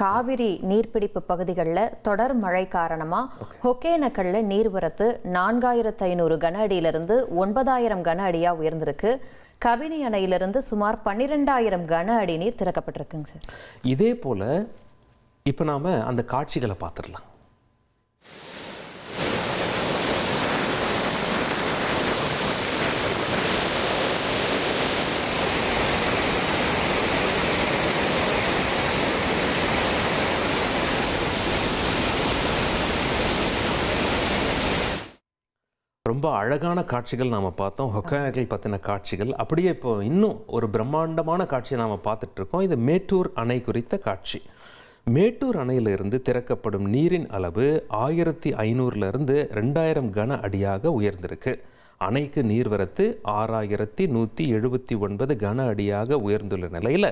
காவிரி நீர்பிடிப்பு பகுதிகளில் தொடர் மழை காரணமாக ஒகேனக்கல்ல நீர்வரத்து 4500 கன அடியிலிருந்து 9000 கன அடியாக உயர்ந்திருக்கு. கபினி அணையிலிருந்து சுமார் 12000 கன அடி நீர் திறக்கப்பட்டிருக்குங்க சார். இதே போல் இப்போ நாம் அந்த காட்சிகளை பார்த்துடலாம். ரொம்ப அழகான காட்சிகள் நாம் பார்த்தோம். ஒகேனக்கல் பற்றின காட்சிகள். அப்படியே இப்போ இன்னும் ஒரு பிரம்மாண்டமான காட்சியை நாம் பார்த்துட்ருக்கோம். இது மேட்டூர் அணை குறித்த காட்சி. மேட்டூர் அணையிலிருந்து திறக்கப்படும் நீரின் அளவு 1500லிருந்து 2000 கன அடியாக உயர்ந்திருக்கு. அணைக்கு நீர்வரத்து 6179 கன அடியாக உயர்ந்துள்ள நிலையில்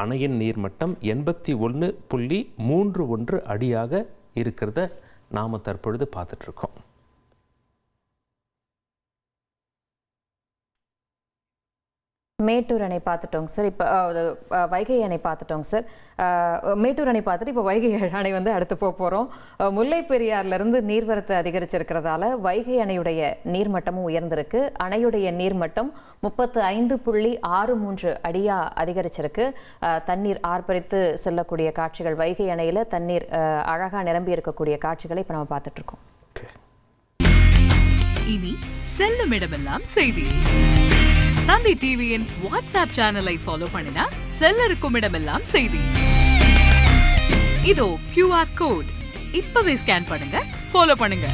அணையின் நீர்மட்டம் 81.31 அடியாக இருக்கிறத நாம் தற்பொழுது பார்த்துட்ருக்கோம். மேட்டூர் அணை பார்த்துட்டோங்க சார். இப்போ வைகை அணை பார்த்துட்டோங்க சார். மேட்டூர் அணை பார்த்துட்டு இப்போ வைகை அணை வந்து அடுத்து போகிறோம். முல்லை பெரியார்லேருந்து நீர்வரத்து அதிகரிச்சிருக்கிறதால வைகை அணையுடைய நீர்மட்டமும் உயர்ந்திருக்கு. அணையுடைய நீர்மட்டம் 35.63 அடியாக அதிகரிச்சிருக்கு. தண்ணீர் ஆர்ப்பரித்து செல்லக்கூடிய காட்சிகள், வைகை அணையில் தண்ணீர் அழகாக நிரம்பி இருக்கக்கூடிய காட்சிகளை இப்போ நம்ம பார்த்துட்ருக்கோம். இனி செல்லும் இடமெல்லாம் செய்தி. தந்தி டிவியின் வாட்ஸ்அப் சேனலை ஃபாலோ பண்ணினா செல்ல இருக்கும் இடமெல்லாம் செய்தி. இதோ QR கோட் இப்பவே ஸ்கேன் பண்ணுங்க, ஃபாலோ பண்ணுங்க.